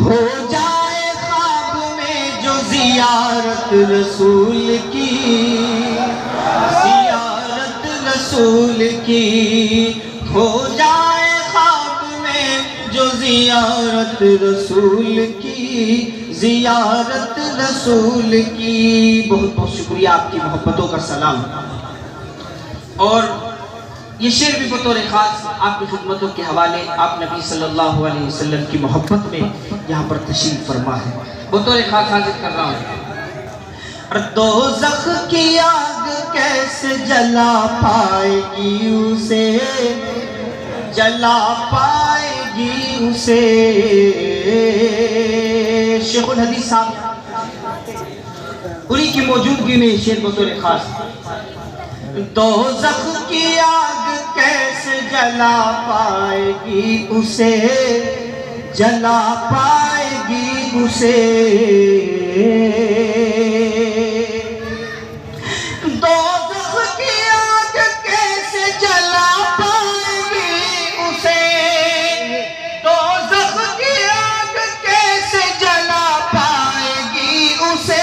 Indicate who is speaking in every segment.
Speaker 1: ہو جائے خواب میں جو زیارت رسول کی، زیارت رسول کی، ہو جائے خواب میں جو زیارت رسول کی، زیارت رسول کی۔ بہت بہت شکریہ آپ کی محبتوں کا سلام۔ اور یہ شعر بھی بطور خاص آپ کی خدمتوں کے حوالے آپ نبی صلی اللہ علیہ وسلم کی محبت میں یہاں پر تشریف فرما ہے، بطور خاص حاضر کر رہا ہوں۔ دوزخ کی آگ کیسے جلا پائے گی اسے، جلا پائے گی اسے۔ شیخ الحدیث صاحب انہی کی موجودگی میں شعر بطور خاص۔ دوزخ کی آگ کیسے جلا پائے گی اسے، جلا پائے گی اسے۔ دوزخ کی آگ کیسے جلا پائے گی اسے، دوزخ کی آگ کیسے جلا پائے گی اسے۔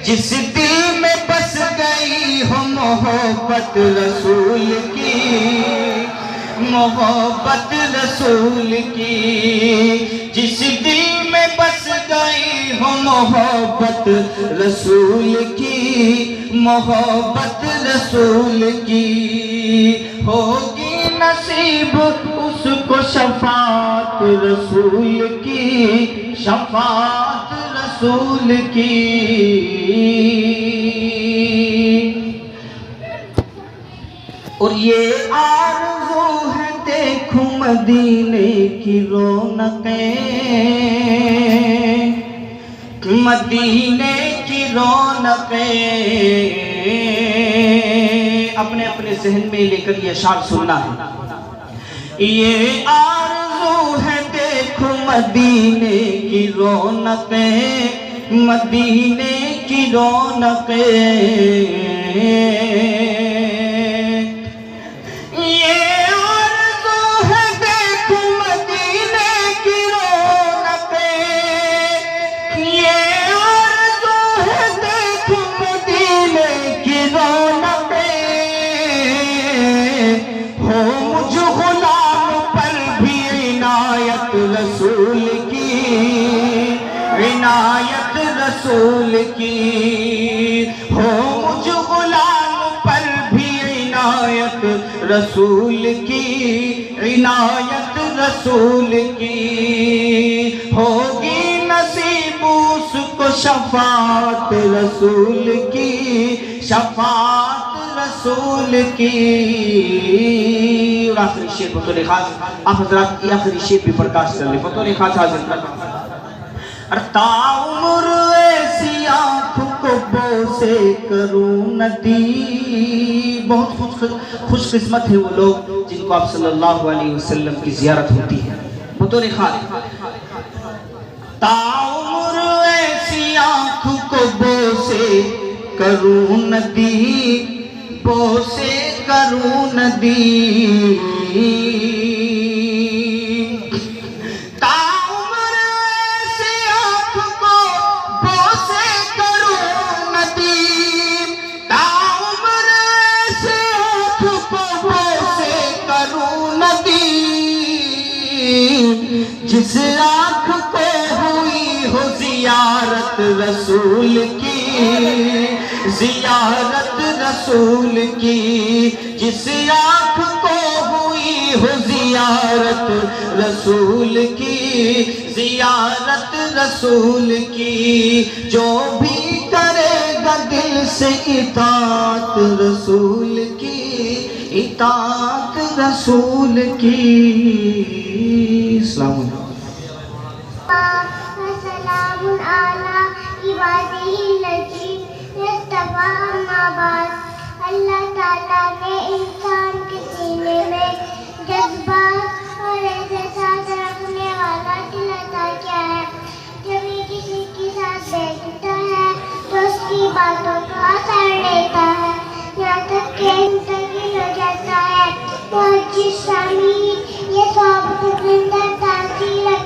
Speaker 1: جس دل میں بس گئی ہو محبت رسول کی، محبت رسول کی، جس دل میں بس گئی ہو محبت رسول کی، محبت رسول کی، ہوگی نصیب اس کو شفاعت رسول کی، شفاعت رسول کی۔ اور یہ آرزو ہے دیکھوں مدینے کی رونقیں، مدینے کی رونقیں۔ اپنے اپنے ذہن میں لے کر یہ اشعار سننا ہے۔ یہ آرزو ہے دیکھوں مدینے کی رونقیں، مدینے کی رونقیں۔ رسول کی عنایت رسول کی، ہو مجھ غلام پر بھی عنایت رسول کی، عنایت رسول کی، ہوگی نصیب اس کو شفاعت رسول کی، شفاعت رسول کی۔ اور آخری شعر بطور خاص آپ حضرات یہ آخری شعر بھی پرکاش کر لیں، بطور خاص حاضر کر۔ تا عمر ایسی آنکھ کو بوسے کروں ندی۔ بہت خوش قسمت ہے وہ لوگ جن کو آپ صلی اللہ علیہ وسلم کی زیارت ہوتی ہے، بطور خاص۔ تا عمر ایسی آنکھ کو بوسے کروں ندی، بوسے کروں ندی۔ تا عمر ایسی آنکھ کو بوسے کروں ندی، تا عمر ایسی آنکھ کو بوسے کروں ندی۔ جس آنکھ کو ہوئی ہو زیارت رسول کی، زیارت رسول کی، جس آنکھ کو ہوئی ہو زیارت رسول کی، زیارت رسول کی، جو بھی کرے گا دل سے اطاعت رسول کی، اطاعت رسول کی۔ السلام علیکم۔
Speaker 2: سلام علی عبادہ الذین اصطفیٰ اما بعد۔ اللہ تعالیٰ نے انسان کے سینے میں جذبات اور احساسات رکھنے والا دل عطا کیا ہے۔ جب یہ کسی کے ساتھ بیٹھتا ہے تو اس کی باتوں کا اثر لیتا ہے، یہاں تک کہ منتقل ہو جاتا ہے۔ اور جس سامعین یہ صحبت زندہ تاثیر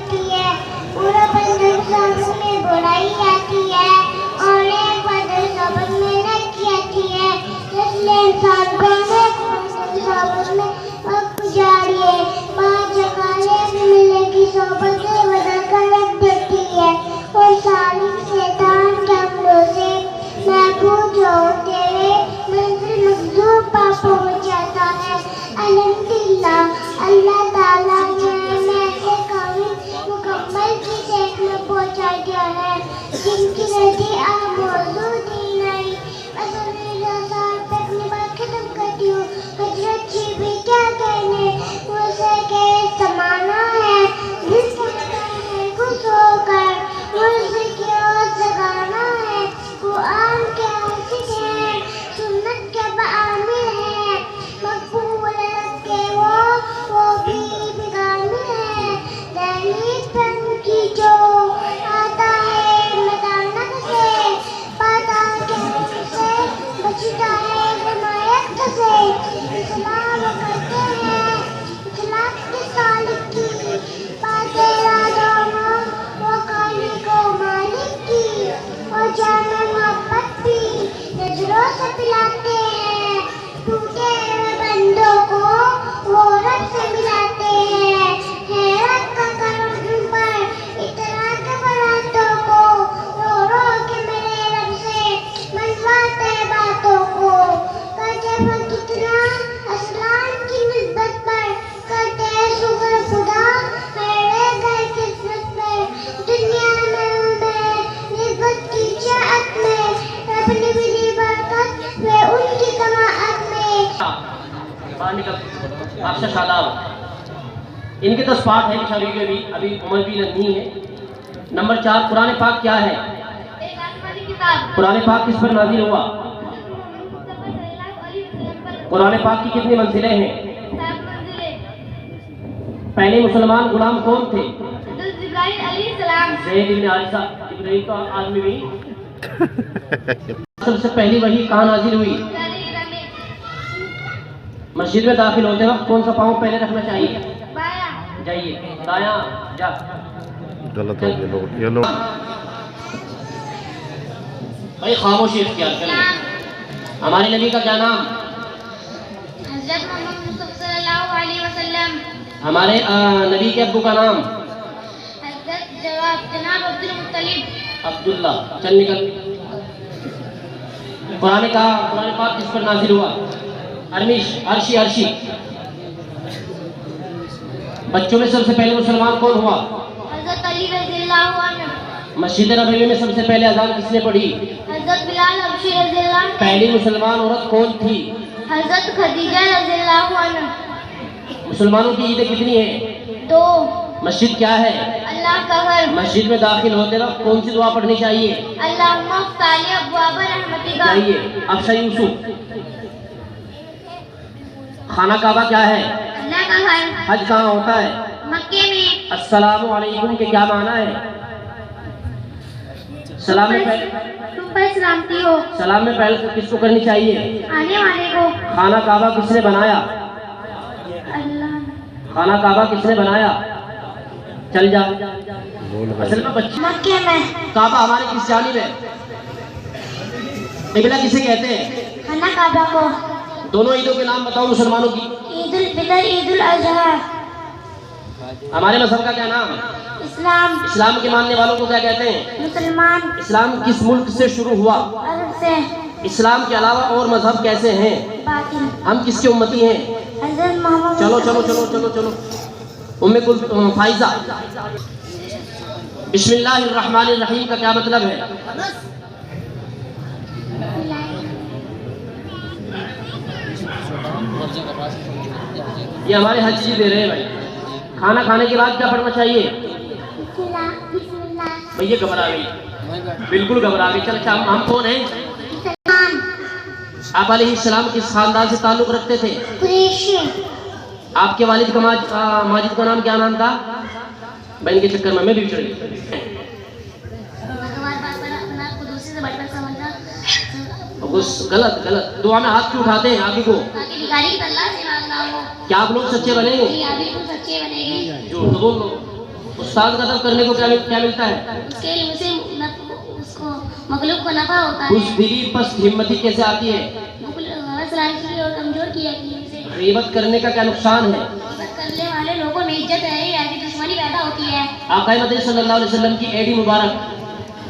Speaker 3: آپ سے شاداب. ان کے 10 پارٹ ہیں شادی کے بھی, ابھی عمر بھی نہیں ہے. نمبر 4, قرآن پاک کیا ہے؟
Speaker 2: ایک آسمانی کتاب.
Speaker 3: قرآن پاک کس پر نازل ہوا؟ قرآن پاک کی کتنی منزلیں ہیں؟
Speaker 2: 7 منزلیں.
Speaker 3: پہلے مسلمان غلام کون تھے؟
Speaker 2: حضرت جبرائیل علیہ السلام.
Speaker 3: زید بن حارثہ. جبرائیل تو آدمی بھی. سب سے پہلی وحی کہاں نازل ہوئی؟ مسجد میں داخل ہوتے وقت کون سا پاؤں پہلے رکھنا چاہیے؟
Speaker 2: بایاں.
Speaker 3: جائیے. دایاں. جا.
Speaker 4: غلط ہو گیا. یہ لوگ
Speaker 3: بھائی خاموشی اختیار کر لیں. ہمارے نبی کا کیا نام؟
Speaker 2: حضرت محمد مصطفیٰ صلی اللہ علیہ وسلم.
Speaker 3: ہمارے نبی کے ابو کا نام؟
Speaker 2: حضرت جناب عبد المطلب.
Speaker 3: عبداللہ. چل نکل. قرآن پاک کس پر نازل ہوا؟ عرشی. بچوں میں سب سے پہلے مسلمان کون ہوا؟
Speaker 2: حضرت علی رضی اللہ عنہ.
Speaker 3: مسجد نبوی میں سب سے پہلے اذان کس نے پڑھی؟
Speaker 2: حضرت بلال حبشی رضی اللہ عنہ.
Speaker 3: پہلی مسلمان عورت کون تھی؟
Speaker 2: حضرت خدیجہ رضی اللہ عنہ.
Speaker 3: مسلمانوں کی عیدیں کتنی ہیں؟
Speaker 2: 2.
Speaker 3: مسجد کیا ہے؟
Speaker 2: اللہ کا گھر.
Speaker 3: مسجد میں داخل ہوتے وقت کون سی دعا پڑھنی چاہیے؟
Speaker 2: اللہم افتح لی ابواب رحمتک.
Speaker 3: چاہیے. افشا یوسف. خانہ کعبہ کیا ہے؟
Speaker 2: اللہ کا گھر.
Speaker 3: حج کہاں ہوتا ہے؟
Speaker 2: مکے میں.
Speaker 3: السلام علیکم کے کیا معنی ہے؟ سلام میں پہلے
Speaker 2: تم پر سلامتی ہو.
Speaker 3: سلام میں پہلے کس کو کرنی چاہیے؟
Speaker 2: آنے والے کو.
Speaker 3: خانہ کعبہ کس نے بنایا؟
Speaker 2: اللہ.
Speaker 3: خانہ کعبہ کس نے بنایا؟ چل جا.
Speaker 4: بول
Speaker 3: اصل میں بچے.
Speaker 2: مکے میں.
Speaker 3: کعبہ ہمارے کس جانب ہے؟ قبلہ کسے کہتے ہیں؟
Speaker 2: خانہ کعبہ کو.
Speaker 3: دونوں عیدوں کے نام بتاؤ مسلمانوں کی.
Speaker 2: عید الفطر, عید الاضحیٰ.
Speaker 3: ہمارے مذہب کا کیا نام؟
Speaker 2: اسلام.
Speaker 3: اسلام کے ماننے والوں کو کیا کہتے ہیں؟
Speaker 2: مسلمان.
Speaker 3: اسلام کس ملک سے شروع ہوا؟
Speaker 2: عرب سے.
Speaker 3: اسلام کے علاوہ اور مذہب کیسے ہیں؟
Speaker 2: باطن.
Speaker 3: ہم کس کے امتی ہیں؟
Speaker 2: حضرت محمد.
Speaker 3: چلو. ام کل فائزہ. بسم اللہ الرحمن الرحیم کا کیا مطلب ہے؟ یہ ہمارے حج جی دے رہے ہیں بھائی. کھانا کھانے کے بعد کیا پڑھنا چاہیے؟
Speaker 2: بسم اللہ.
Speaker 3: بھیا گھبرا گئی. بالکل گھبرا گئی. چل ہم کون ہیں؟
Speaker 2: سلمان.
Speaker 3: آپ علیہ السلام کس خاندان سے تعلق رکھتے تھے؟
Speaker 2: قریشی.
Speaker 3: آپ کے والد کا ماجد کا نام کیا نام تھا؟ بہن کے چکر میں بھی بچڑ گئی. غلط. دعا میں ہاتھ کیوں اٹھاتے ہیں آپ ہی کو؟ کیا آپ لوگ سچے بنیں گے؟ جھوٹ تو بول لو. استاد کا ادب کرنے کو کیا ملتا ہے؟
Speaker 2: مغلوب کو نفع ہوتا ہے.
Speaker 3: بزدلی پست ہمتی کیسے آتی ہے؟
Speaker 2: اور کمزور کیا اسے.
Speaker 3: غیبت کرنے کا کیا نقصان ہے؟
Speaker 2: غیبت کرنے والے لوگوں میں عزت ہے یا کہ دشمنی پیدا ہوتی ہے.
Speaker 3: آقا مدنی صلی اللہ علیہ وسلم کی ایڑی مبارک.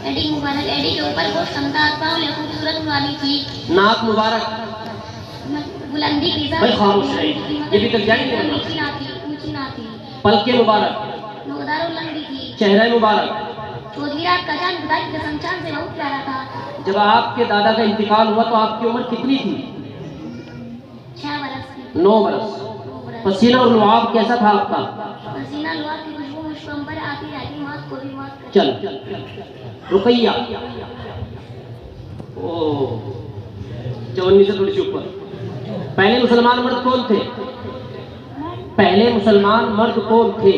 Speaker 2: ایڈی مبارک. ایڈی کے اوپر گوشت کم تھا. پاؤں لیکن کی صورت والی تھی.
Speaker 3: ناک مبارک.
Speaker 2: بلندی کی
Speaker 3: بھائی خاموش رہی. یہ بھی تک جائیں گے.
Speaker 2: اونچی نہ تھی.
Speaker 3: پلکیں مبارک.
Speaker 2: نوکدار لمبی تھی.
Speaker 3: چہرہ مبارک.
Speaker 2: چودھری رات کا چاند خدا کی قسم چاند سے بہت پیارا تھا.
Speaker 3: جب آپ کے دادا کا انتقال ہوا تو آپ کی عمر کتنی تھی؟
Speaker 2: 6 برس کی.
Speaker 3: 9 برس. پسینہ اور لعاب کیسا تھا آپ کا؟
Speaker 2: پسینہ لعاب کی خوشبو مشکم پر آتی رہتی. موت کو بھی موت کر.
Speaker 3: چل. رقیہ. چونی سے تھوڑی سی اوپر. پہلے مسلمان مرد کون تھے؟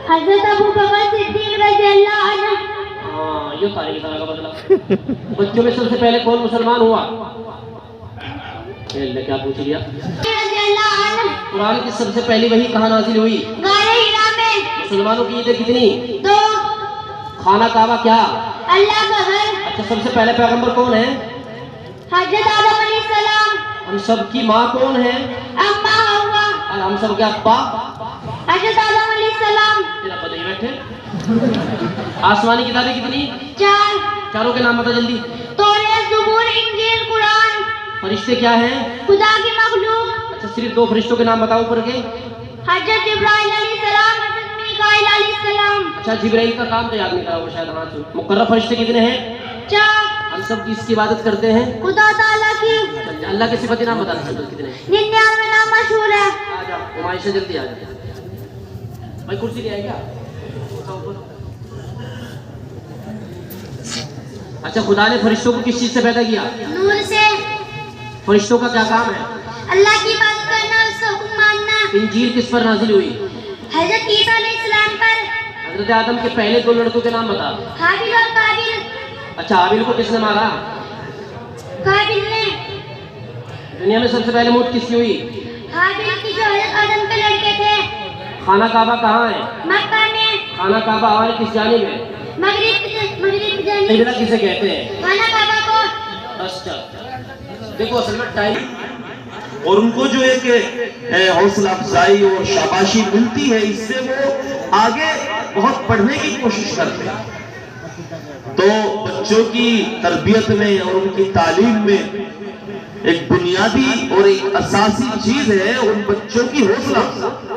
Speaker 2: حضرت ابو بکر صدیق رضی اللہ عنہ.
Speaker 3: یہ تاریخ طرح کا بدلا. بچوں میں سب سے پہلے کون مسلمان ہوا؟ کیا پوچھ لیا؟
Speaker 2: رضی اللہ عنہ.
Speaker 3: قرآن کی سب سے پہلی وحی کہاں نازل ہوئی؟
Speaker 2: غار حرا میں.
Speaker 3: مسلمانوں کی عیدیں کتنی؟
Speaker 2: 2.
Speaker 3: خانہ کعبہ کیا؟
Speaker 2: اللہ کا گھر.
Speaker 3: اچھا سب سے پہلے پیغمبر کون ہے؟
Speaker 2: حضرت آدم علیہ السلام.
Speaker 3: ہم سب کی ماں کون ہے؟
Speaker 2: اما ہوا.
Speaker 3: اور ہم سب کے ابا؟
Speaker 2: حضرت آدم علیہ السلام.
Speaker 3: تیرا پتہ ہی بیٹھے. آسمانی کتابیں کتنی؟
Speaker 2: 4.
Speaker 3: چاروں کے نام بتا جلدی.
Speaker 2: توریت, زبور, انجیل, قرآن.
Speaker 3: فرشتے کیا ہیں؟
Speaker 2: خدا کی مخلوق.
Speaker 3: اچھا صرف 2 فرشتوں کے نام بتاؤ اوپر کے.
Speaker 2: حضرت جبرائیل علیہ السلام, حضرت میکائیل علیہ السلام.
Speaker 3: اچھا جبرائیل کا کام تو یاد نہیں کرا ہوگا شاید. ہاں مقرر فرشتے کتنے ہیں؟
Speaker 2: 4.
Speaker 3: ہم سب کس کی عبادت کرتے ہیں؟
Speaker 2: خدا تعالیٰ کی.
Speaker 3: اللہ کے صفت نام بتا دیں کتنے ہیں؟
Speaker 2: 99 نام مشہور ہے.
Speaker 3: جا عائشہ جلدی آ جا بھائی کرسی لے آئے کیا اچھا خدا نے فرشتوں کو کس چیز سے پیدا کیا
Speaker 2: نور سے
Speaker 3: فرشتوں کا کیا کام ہے
Speaker 2: اللہ کی بات کرنا اس کا حکم ماننا
Speaker 3: انجیل کس پر نازل ہوئی
Speaker 2: حضرت عیسیٰ علیہ السلام پر
Speaker 3: حضرت آدم کے پہلے 2 لڑکوں کے نام بتا
Speaker 2: حابیل اور قابیل
Speaker 3: اچھا حابیل کو کس نے مارا
Speaker 2: قابیل نے
Speaker 3: دنیا میں سب سے پہلے موت کس کی ہوئی
Speaker 2: حابیل کی جو حضرت آدم کے لڑکے تھے
Speaker 3: خانہ کعبہ کہاں ہے
Speaker 2: مکہ میں
Speaker 3: خانہ کعبہ ہمارے کس جانب ہے
Speaker 2: مغرب جانب
Speaker 3: قبلہ کسے کہتے ہیں
Speaker 2: خانہ کعبہ کو
Speaker 3: اچھا دیکھو اصل میں ٹائم
Speaker 1: اور ان کو جو ایک حوصلہ افزائی اور شاباشی ملتی ہے اس سے وہ آگے بہت پڑھنے کی کوشش کرتے ہیں تو بچوں کی تربیت میں اور ان کی تعلیم میں ایک بنیادی اور ایک اساسی چیز ہے ان بچوں کی حوصلہ افزائی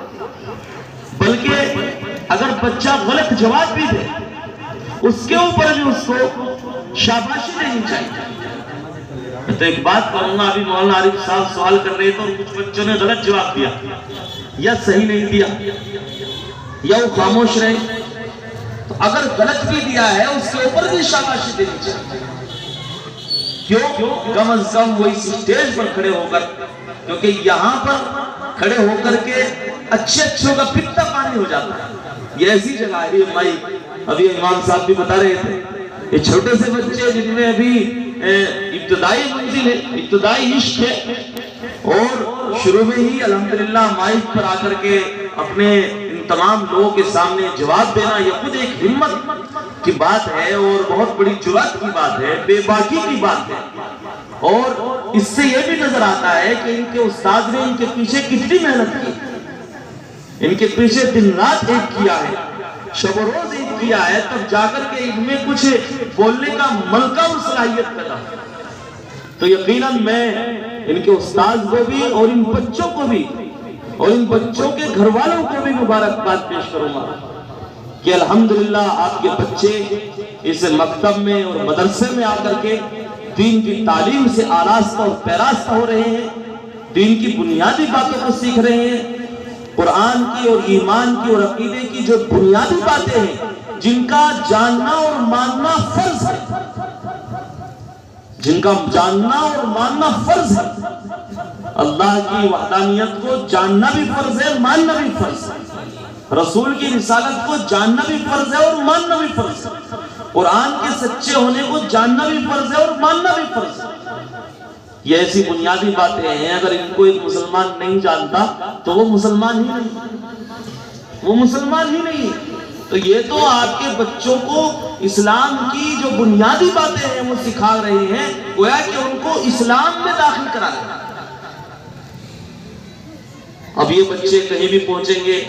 Speaker 1: بلکہ اگر بچہ غلط جواب بھی دے اس کے اوپر بھی اس کو شاباشی دینی چاہیے میں تو ایک بات کروں گا ابھی مولانا عارف صاحب سوال کر رہے تھے اور کچھ بچوں نے غلط جواب دیا یا صحیح نہیں دیا یا وہ خاموش رہے تو اگر غلط بھی دیا ہے اس کے اوپر بھی شاباشی دینی چاہیے کیوں کم از کم وہ اس اسٹیج پر کھڑے ہو کر کیونکہ یہاں پر کھڑے ہو کر کے اچھے اچھوں کا پتا پانی ہو جاتا ہے یہ ایسی جگہ ہے ابھی امام صاحب بھی بتا رہے تھے یہ چھوٹے سے بچے جن میں ابھی ابتدائی منزل ہے ابتدائی عشق ہے اور شروع میں ہی الحمدللہ مائک پر آ کر کے اپنے ان تمام لوگوں کے سامنے جواب دینا یہ خود ایک ہمت کی بات ہے اور بہت بڑی جرأت کی بات ہے بے باکی کی بات ہے اور اس سے یہ بھی نظر آتا ہے کہ ان کے استاد نے ان کے پیچھے کتنی محنت کی ان کے پیچھے دن رات ایک کیا ہے شب و روز ایک کیا ہے تب جا کر کے ان میں کچھ بولنے کا ملکہ اور صلاحیت پیدا تو یقیناً میں ان کے استاد کو بھی اور ان بچوں کو بھی اور ان بچوں کے گھر والوں کو بھی مبارکباد پیش کروں گا کہ الحمدللہ آپ کے بچے اس مکتب میں اور مدرسے میں آ کر کے دین کی تعلیم سے آراستہ اور پیراستہ ہو رہے ہیں دین کی بنیادی باتوں کو سیکھ رہے ہیں قرآن کی اور ایمان کی اور عقیدے کی جو بنیادی باتیں ہیں جن کا جاننا اور ماننا فرض ہے جن کا جاننا اور ماننا فرض ہے اللہ کی وحدانیت کو جاننا بھی فرض ہے ماننا بھی فرض ہے رسول کی رسالت کو جاننا بھی فرض ہے اور ماننا بھی فرض ہے قرآن کے سچے ہونے کو جاننا بھی فرض ہے اور ماننا بھی فرض ہے یہ ایسی بنیادی باتیں ہیں اگر ان کو ایک مسلمان نہیں جانتا تو وہ مسلمان ہی نہیں وہ مسلمان ہی نہیں تو یہ تو آپ کے بچوں کو اسلام کی جو بنیادی باتیں ہیں وہ سکھا رہے ہیں گویا کہ ان کو اسلام میں داخل کرا رہے ہیں اب یہ بچے کہیں بھی پہنچیں گے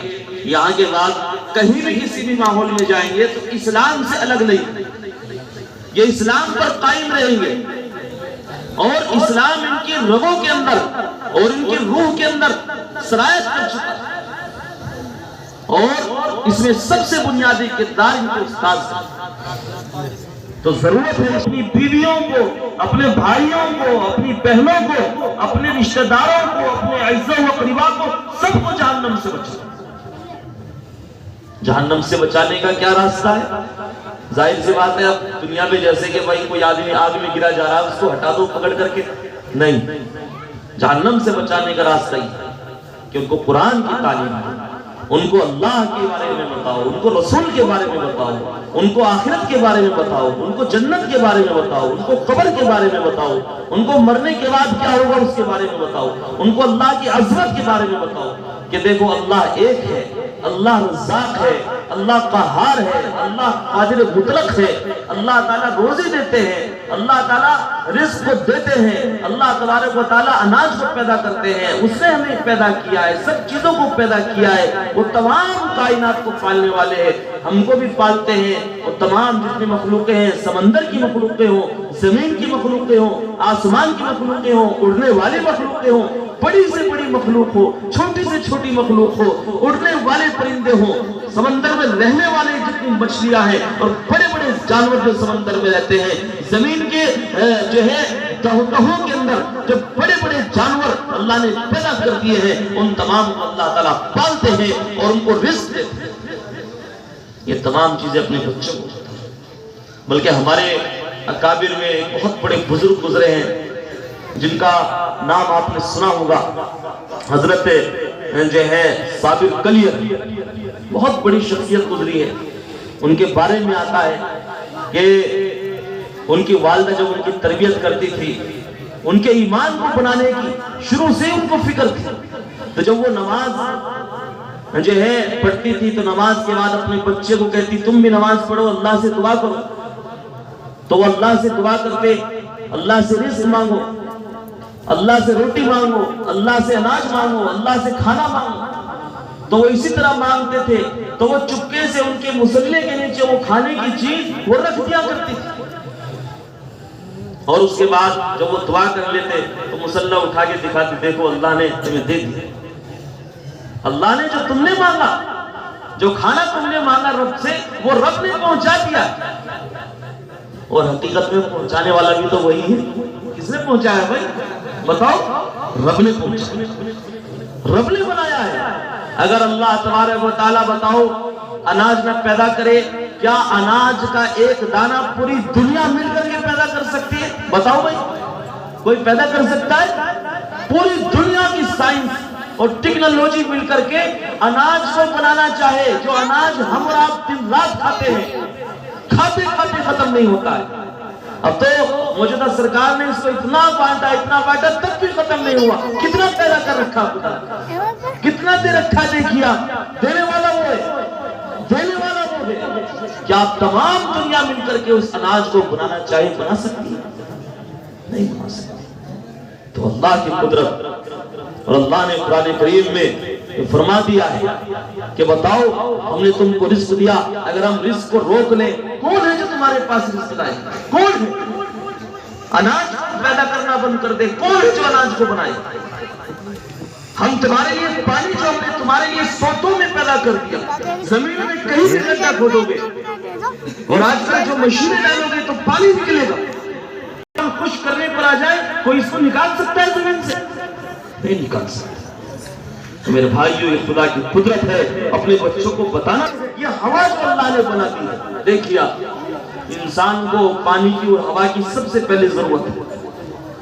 Speaker 1: یہاں کے بعد کہیں بھی کسی بھی ماحول میں جائیں گے تو اسلام سے الگ نہیں یہ اسلام پر قائم رہیں گے اور اسلام ان کی رگوں کے اندر اور ان کی روح کے اندر سرایت کر چکا ہے اور اس میں سب سے بنیادی کردار ان کے استاد کا تو ضرورت ہے اپنی بیویوں کو اپنے بھائیوں کو اپنی بہنوں کو اپنے رشتہ داروں کو اپنے اعزاء و اقرباء کو سب کو جہنم سے بچانا جہنم سے بچانے کا کیا راستہ ہے ظاہر سی بات ہے اب دنیا میں جیسے کہ بھائی کوئی آدمی آگ میں گرا جا رہا ہے اس کو ہٹا دو پکڑ کر کے نہیں جہنم سے بچانے کا راستہ ہی کہ ان کو قرآن کی تعلیم ہے ان کو اللہ کے بارے میں بتاؤ ان کو رسول کے بارے میں بتاؤ ان کو آخرت کے بارے میں بتاؤ ان کو جنت کے بارے میں بتاؤ ان کو قبر کے بارے میں بتاؤ ان کو مرنے کے بعد کیا ہوگا اس کے بارے میں بتاؤ ان کو اللہ کی عظمت کے بارے میں بتاؤ کہ دیکھو اللہ ایک ہے اللہ رزاق ہے اللہ قہار ہے اللہ قادر مطلق ہے اللہ تعالیٰ روزی دیتے ہیں اللہ تعالیٰ رزق کو دیتے ہیں اللہ تبارک و تعالیٰ اناج کو پیدا کرتے ہیں اس نے ہمیں پیدا کیا ہے سب چیزوں کو پیدا کیا ہے وہ تمام کائنات کو پالنے والے ہیں ہم کو بھی پالتے ہیں وہ تمام جتنی مخلوقیں ہیں سمندر کی مخلوقیں ہوں زمین کی مخلوقیں ہوں آسمان کی مخلوقیں ہوں اڑنے والی مخلوقیں ہوں بڑی سے بڑی مخلوق ہو چھوٹی سے چھوٹی مخلوق ہو اڑنے والے پرندے ہوں سمندر میں رہنے والے جتنی مچھلیاں ہیں اور بڑے بڑے جانور جو سمندر میں رہتے ہیں زمین کے جو ہے تہوں کے اندر
Speaker 5: جو بڑے بڑے جانور اللہ نے پیدا کر دیے ہیں ان تمام کو اللہ تعالیٰ پالتے ہیں اور ان کو رزق دیتے ہیں۔ یہ تمام چیزیں اپنے بچوں کو، بلکہ ہمارے اکابر میں بہت بڑے بزرگ گزرے ہیں جن کا نام آپ نے سنا ہوگا، حضرت جو ہے صابر کلیر، بہت بڑی شخصیت گزری ہے۔ ان کے بارے میں آتا ہے کہ ان کی والدہ جب ان کی تربیت کرتی تھی، ان کے ایمان کو بنانے کی شروع سے ان کو فکر تھی، تو جب وہ نماز جو ہے پڑھتی تھی تو نماز کے بعد اپنے بچے کو کہتی تم بھی نماز پڑھو، اللہ سے دعا کرو، تو وہ اللہ سے دعا کرتے، اللہ سے رزق مانگو، اللہ سے روٹی مانگو، اللہ سے اناج مانگو، اللہ سے کھانا مانگو، تو وہ اسی طرح مانگتے تھے، تو وہ چپکے سے ان کے مصلے کے نیچے وہ کھانے کی چیز وہ رکھ دیا کرتی تھی، اور اس کے بعد جب وہ دعا کر لیتے تو مصلہ اٹھا کے دکھاتے، دیکھو اللہ نے تمہیں دے دیا، اللہ نے جو تم نے مانگا، جو کھانا تم نے مانگا رب سے، وہ رب نے پہنچا دیا، اور حقیقت میں پہنچانے والا بھی تو وہی ہے۔ کس نے پہنچایا بھائی بتاؤ؟ رب نے پہنچایا، رب نے بنایا ہے۔ اگر اللہ تبارک و تعالیٰ بتاؤ اناج نہ پیدا کرے، کیا اناج کا ایک دانہ پوری دنیا مل کر کے پیدا کر سکتی ہے؟ بتاؤ بھائی، کوئی پیدا کر سکتا ہے؟ پوری دنیا کی سائنس اور ٹیکنالوجی مل کر کے اناج کو بنانا چاہے، جو اناج ہم اور آپ دن رات کھاتے ہیں، کھاتے کھاتے ختم نہیں ہوتا ہے۔ اب تو موجودہ سرکار نے اس کو اتنا بانٹا تب بھی ختم نہیں ہوا۔ کتنا پیدا کر رکھا خدا، کتنا دے رکھا دیکھیا، دینے والا وہ ہے، دینے والا وہ ہے۔ کیا آپ تمام دنیا مل کر کے اس اناج کو بنانا چاہے بنا سکتی ہے؟ نہیں بنا سکتی۔ تو اللہ کی قدرت، اور اللہ نے قرآن کریم میں فرما دیا ہے کہ بتاؤ ہم نے تم کو رزق دیا، اگر ہم رزق کو روک لیں، کون ہے جو تمہارے پاس رزق لائے؟ کون ہے؟ اناج پیدا کرنا بند کر دے، کون ہے جو اناج کو بنائے؟ ہم تمہارے لیے پانی جو ہم نے تمہارے لیے سوتوں میں پیدا کر دیا، زمین میں کہیں بھی گڈھا کھودو گے اور آج کل جو مشینیں ڈالو گے تو پانی نکلے گا۔ خشک کرنے پر آ جائے کوئی اس کو نکال سکتا ہے زمین سے؟ نہیں نکال سکتا۔ تو میرے بھائیوں، یہ خدا کی قدرت ہے، اپنے بچوں کو بتانا۔ یہ ہوا جو اللہ نے بنا دی ہے، دیکھیے انسان کو پانی کی اور ہوا کی سب سے پہلے ضرورت ہے،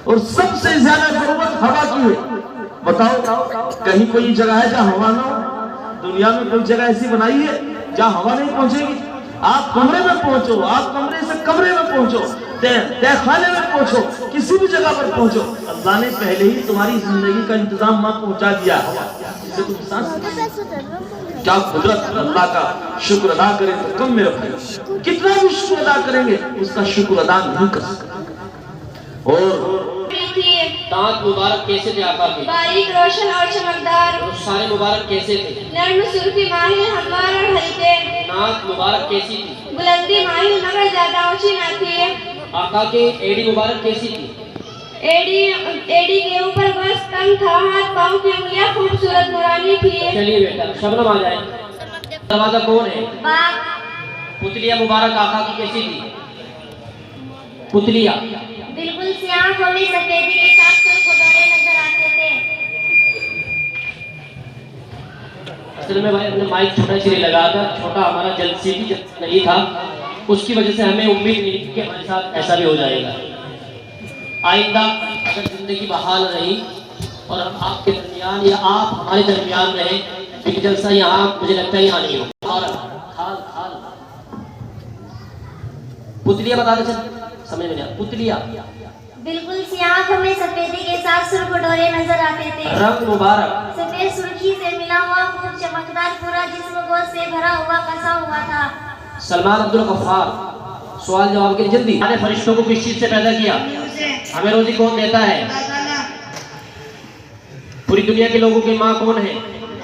Speaker 5: اور سب سے زیادہ ضرورت ہوا کی ہے۔ بتاؤ کہیں کوئی جگہ ہے جہاں ہوا نہ ہو؟ دنیا میں کوئی جگہ ایسی بنائی ہے جہاں ہوا نہیں پہنچے گی؟ آپ کمرے میں پہنچو، آپ کمرے سے کمرے میں پہنچو، تہ خانے میں پہنچو، کسی بھی جگہ پر پہنچو، اللہ نے پہلے ہی تمہاری زندگی کا انتظام وہاں پہنچا دیا ہے۔ اسے تم سانس، کیا قدرت اللہ کا شکر ادا کریں تو کم میرے بھائی، کتنا بھی شکر ادا کریں گے اس کا شکر ادا نہیں کر سکتے۔ اور
Speaker 3: دانت مبارک کیسے تھے آقا کے؟
Speaker 6: باریک، روشن اور چمکدار۔
Speaker 3: رخسار مبارک کیسے تھے؟
Speaker 6: نرم، سرخی، ماہر، ہموار اور ہلکے۔
Speaker 3: ناک مبارک کیسی تھی؟
Speaker 6: بلندی مائل مگر زیادہ اونچی نہ تھی۔
Speaker 3: آقا کے ایڑی مبارک کیسی تھی؟
Speaker 6: ایڑی کے اوپر بس کم تھا، ہاتھ پاؤں کی انگلیاں خوبصورت نورانی تھی۔
Speaker 3: چلیے بیٹا شبنم آ جائے۔ دروازہ کون ہے؟
Speaker 6: باپ۔
Speaker 3: پتلیاں مبارک آقا کی کیسی تھی؟ پتلیاں
Speaker 2: بالکل سیاہ ہونے سفیدی کے ساتھ سرخ گھوڑے نظر آتے تھے۔
Speaker 3: اصل میں بھائی اپنے مائک چھوٹا چیز لگا تھا، چھوٹا ہمارا جلسی بھی نہیں تھا، اس کی وجہ سے ہمیں امید نہیں تھی کہ ہمارے ساتھ ایسا بھی ہو جائے گا۔ آئندہ اگر زندگی بحال رہی اور ہم آپ کے درمیان یا آپ ہمارے درمیان رہے، پھر جلسہ یہاں مجھے لگتا ہے یہاں نہیں ہو۔ پتلیاں بتا دے سمجھ میں نہیں، پتلیاں
Speaker 2: بالکل سیاہ ہمیں سفیدی کے ساتھ سرخ گھوڑے نظر آتے تھے۔
Speaker 3: رنگ مبارک
Speaker 2: سفید سرخی سے ملا ہوا، خوب چمکدار، پورا جسم گوشت سے بھرا ہوا، کسا ہوا تھا۔
Speaker 3: سلمان عبدالغفار، سوال جواب کے جلدی۔ ہم نے فرشتوں کو کس چیز سے پیدا کیا؟ ہمیں روزی کون دیتا ہے؟ پوری دنیا کے لوگوں کی ماں کون ہے؟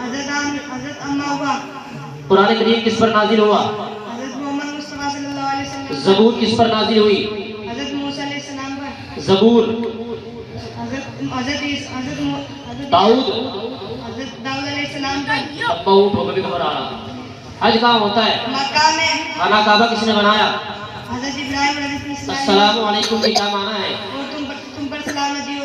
Speaker 6: حضرت اما ہوا۔
Speaker 3: قرآن کریم کس پر نازل ہوا؟
Speaker 6: حضرت محمد مصطفیٰ صلی اللہ علیہ وسلم۔
Speaker 3: زبور کس پر نازل ہوئی؟
Speaker 6: حضرت موسیٰ علیہ السلام پر۔
Speaker 3: زبور
Speaker 6: حضرت
Speaker 3: داؤد
Speaker 6: داؤد علیہ السلام پر۔
Speaker 3: ابا اونٹ ہو کبھی خبر آ رہا۔ حج کہاں ہوتا ہے؟
Speaker 6: مکہ میں۔
Speaker 3: خانہ کعبہ کس نے بنایا؟
Speaker 6: حضرت ابراہیم اور حضرت اسماعیل۔
Speaker 3: السلام علیکم کی کیا معنی ہے؟
Speaker 6: اور تم پر سلامتی ہو۔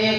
Speaker 7: 1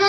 Speaker 2: 2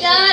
Speaker 2: 4।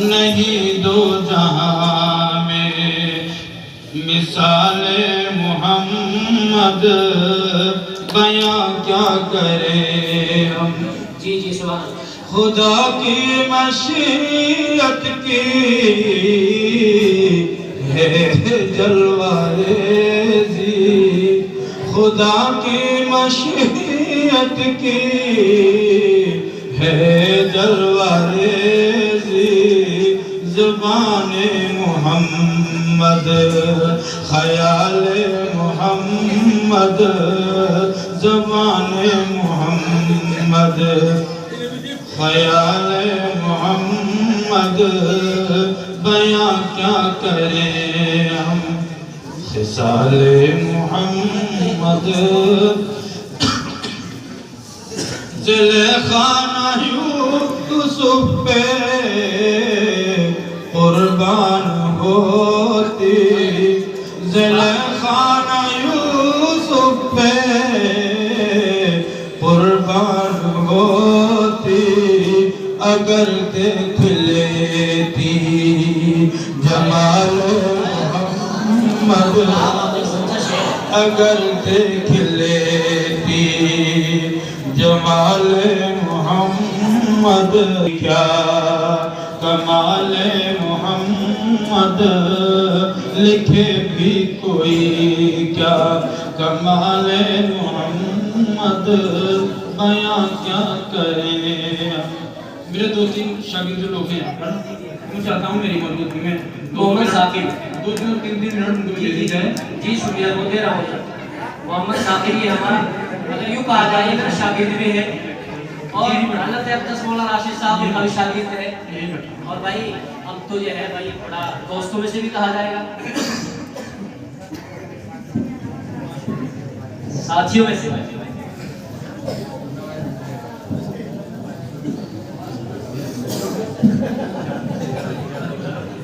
Speaker 8: نہیں دو جہاں میں مثال محمد بیاں کیا کرے ہم
Speaker 3: جی جی سبحان اللہ
Speaker 8: خدا کی مشیت کی ہے جلوہ ریزی خدا کی مشیت کی ہے جلوہ ریزی زبان محمد خیال محمد زبان محمد خیال محمد بیاں کیا کریں ہم خصال محمد زلیخا نہ یوسف پہ قربان ہوتی زلیخا نہ یوسف پہ قربان ہوتی اگر دیکھ لیتی جمال محمد اگر دیکھ لیتی جمال محمد کیا کمال محمد لکھے بھی کوئی کیا کمال محمد بیاں کیا کریں میرے دو تین شاگرد لوگ ہیں یہاں پر میں چاہتا ہوں میری موجودگی میں
Speaker 3: محمد ثاقب
Speaker 8: 2-3 منٹ ان کو دے دی جائے
Speaker 3: جی شکریہ وہ دے رہا ہوں محمد ثاقب یہ ہمارا اگر یوں کہا جائے میرا شاگرد بھی ہے اور حضرت اقدس مولانا راشد صاحب بھی ہمارے شاگرد ہے اور بھائی اب تو یہ ہے بھائی بڑا دوستوں میں سے بھی کہا جائے گا ساتھیوں میں سے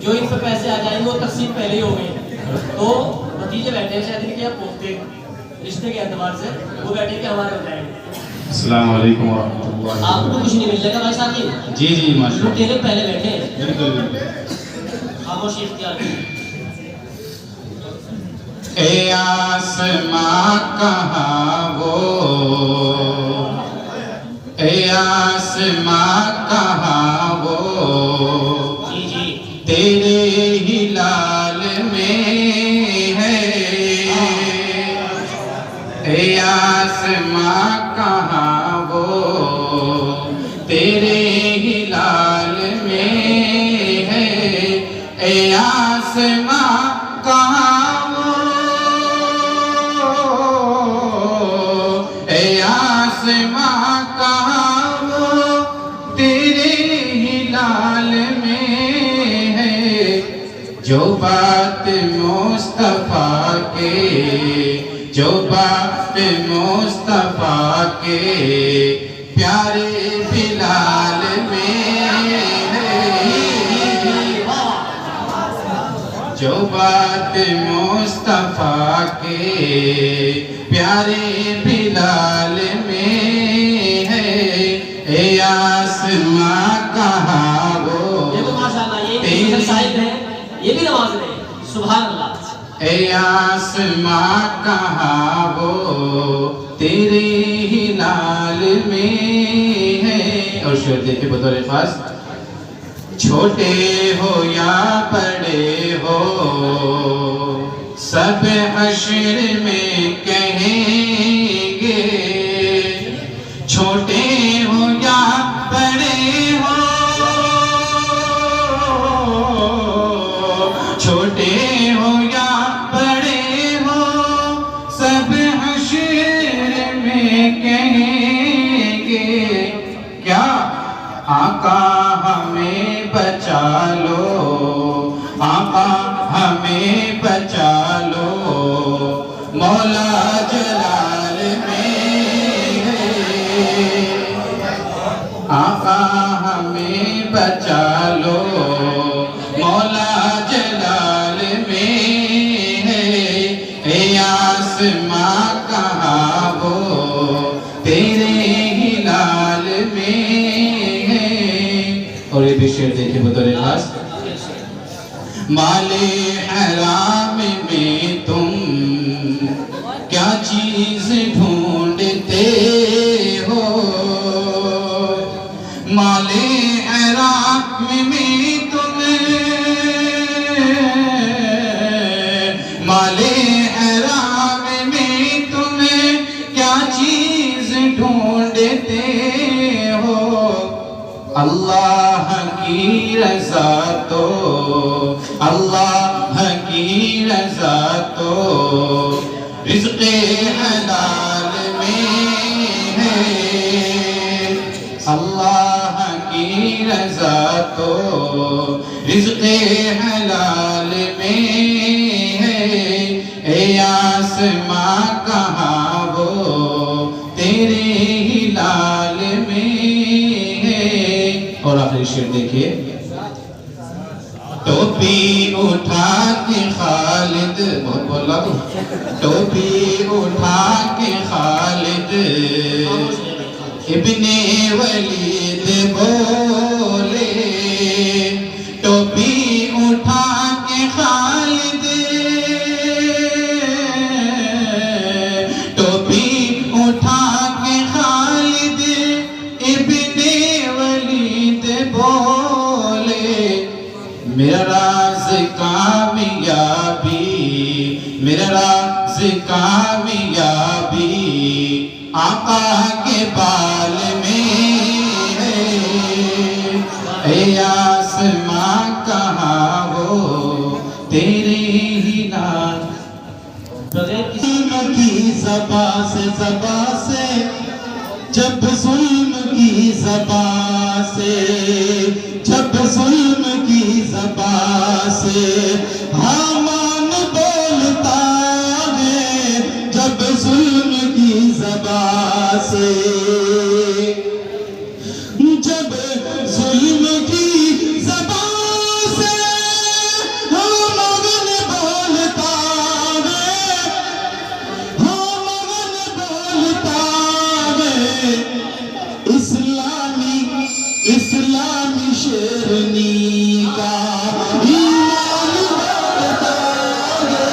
Speaker 3: جو ان پہ پیسے آ جائیں گے وہ تقسیم پہلے ہی ہو گئی تو بھتیجے بیٹھے ہیں شاید ان کے یا پوتے رشتے کے اعتبار سے وہ بیٹھے کہ ہمارے ہو جائیں گے
Speaker 8: السلام علیکم ورحمۃ اللہ
Speaker 3: آپ کو کچھ نہیں مل جائے گا بھائی صاحب کی
Speaker 8: جی جی ماشاء
Speaker 3: وہ تیرے پہلے بیٹھے ہیں
Speaker 8: بالکل
Speaker 3: خاموشی اختیار کی
Speaker 8: اے آسماں کہاں وہ اے آسماں کہاں وہ
Speaker 3: جی جی
Speaker 8: تیرے ہلال میں ہے اے آسماں کہاں وہ تیرے ہلال میں ہے اے آسماں کہاں وہ اے آسماں کہاں وہ تیرے ہلال میں ہے جو بات مصطفیٰ کے جو بات مصطفیٰ کے پیارے بلال میں ہے جو بات مصطفیٰ کے پیارے بلال میں ہے اے آسماں کہاں وہ
Speaker 3: دیکھو ماشاءاللہ یہ صاحب ہے یہ بھی نماز رہے سبحان اللہ
Speaker 8: اے آسماں کہاں وہ تیرے ہلال میں ہے اور شعر دیکھے بطور خاص چھوٹے ہو یا بڑے ہو سب حشر میں کہیں گے چھوٹے ہو یا بڑے ہو چھوٹے ہو یا بڑے ہو سب حشر میں کہیں گے کیا آقا ہمیں بچا لو آقا ہمیں بچا لو مولا جلال میں ہے آقا ہمیں بچا لو مولا جلال میں ہے اے آسماں کہاں وہ تیرے ہلال میں ہے
Speaker 9: اور یہ بھی شعر دیکھیں بطور خاص. مال حرام میں تم کیا چیز ڈھونڈتے ہو, مال حرام میں تم, مال حرام میں تم کیا چیز ڈھونڈتے ہو, اللہ کی رضا تو, اللہ کی رضا تو رزق حلال میں ہے, اللہ کی رضا تو رزق حلال میں ہے, اے آسماں کہاں وہ تیرے ہلال میں ہے. اور آخری شعر دیکھیے. ٹوپی اٹھا کے خالد, بہت بولا تو, ٹوپی اٹھا کے خالد ابن ولید بولے, ٹوپی اٹھا کے خالد, ٹوپی اٹھا کے خالد ابن ولید بولے, میرا راز کامیابی, میرا راز کامیابی آقا کے بال میں ہے, اے آسماں کہاں وہ تیرے ہی نام. ظلم کی زبان سے, زبان سے, جب ظلم کی زبان سے, جب ظلم کی زبان سے حامان بولتا ہے, جب ظلم کی زبان سے, جب ظلم کی زبان سے حامان بولتا ہے, حامان بولتا ہے, اسلامی شیرنی کا ایمان بولتا ہے,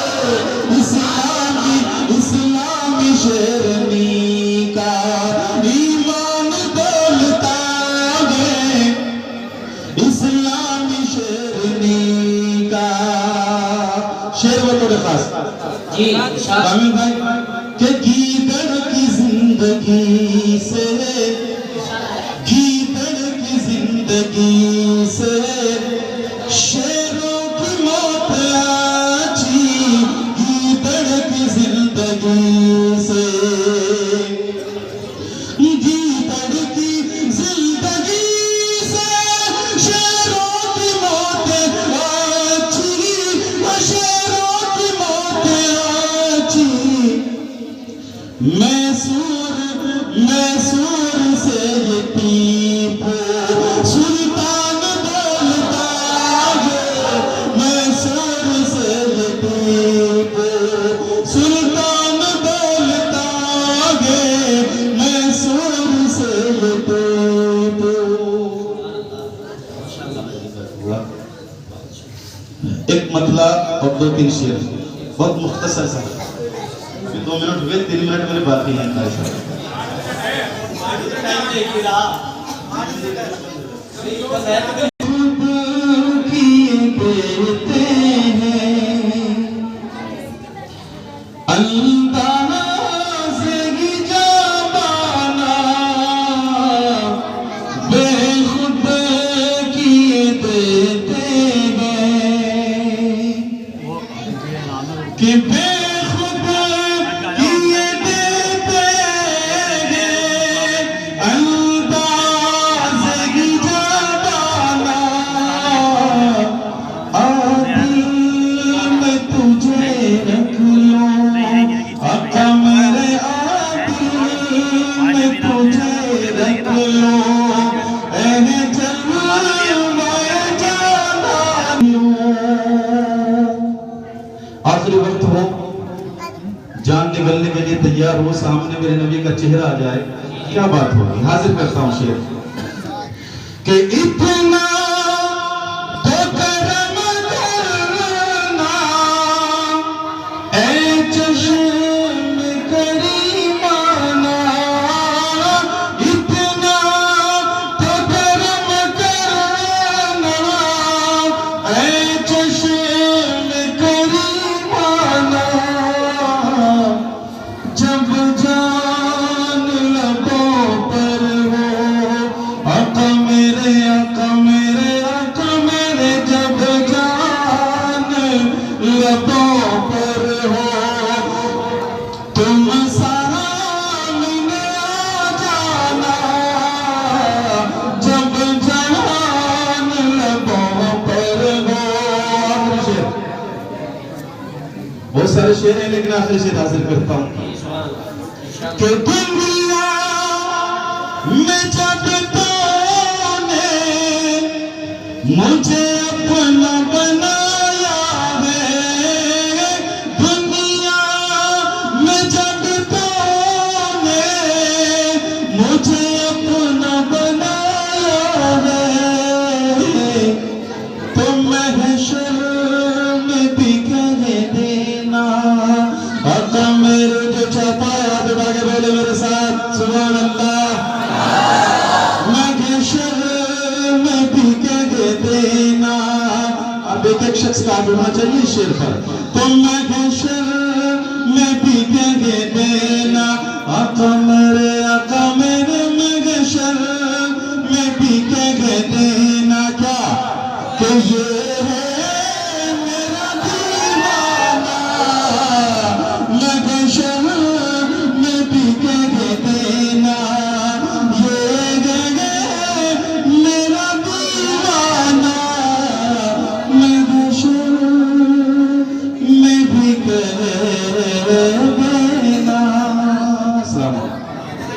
Speaker 9: اسلامی شیرنی کا ایمان بولتا ہے, اسلامی شیرنی کا. شعر بطور خاص کامل بھائی کہ گیدڑ کی زندگی سے, زندگی سے شیروں کی موت آچی, گیدڑ کی زندگی سے, گیدڑ کی زندگی سے شیروں کی موت آچی, شیروں کی موت آچی, میسور سے یہ ٹیپو سلطان بولتا ہے, میسور سے یہ ٹیپو سلطان بولتا ہے, میسور سے یہ ٹیپو. ایک مطلع اور 2-3 شعر بہت مختصر سا, 2 منٹ ہوئے, 3 منٹ میرے باقی ہیں. انداز ہی جبانا بے خود کیے دیتے ہیں, کہ بے خود کیے دیتے ہیں, انداز ہی جبانا آدھی میں تجھے رکھ لوں, میرے آدھی میں تجھے رکھ لوں, آخری وقت ہو, جان نکلنے کے لیے تیار ہو, سامنے میرے نبی کا چہرہ آ جائے, کیا بات ہوگی. حاضر کرتا ہوں شعر کہ اتنا سارے شعر ہیں لیکن آخر شعر حاصل کرتا ہوں کہ دنیا میں جب تو نے مجھے اپنا بنایا ہے دنیا میں جب تو نے مجھے اپنا بنایا ہے تو محشر میں بھی کہہ دینا آقا میرے جو چاہتا ہے آپ اٹھا کے بولے میرے ساتھ سبحان اللہ محشر میں بھی کہہ دینا اب ایک ایک شخص کا آگے ہونا چاہیے اس شعر پر تو محشر میں بھی کہہ دینا آقا میرے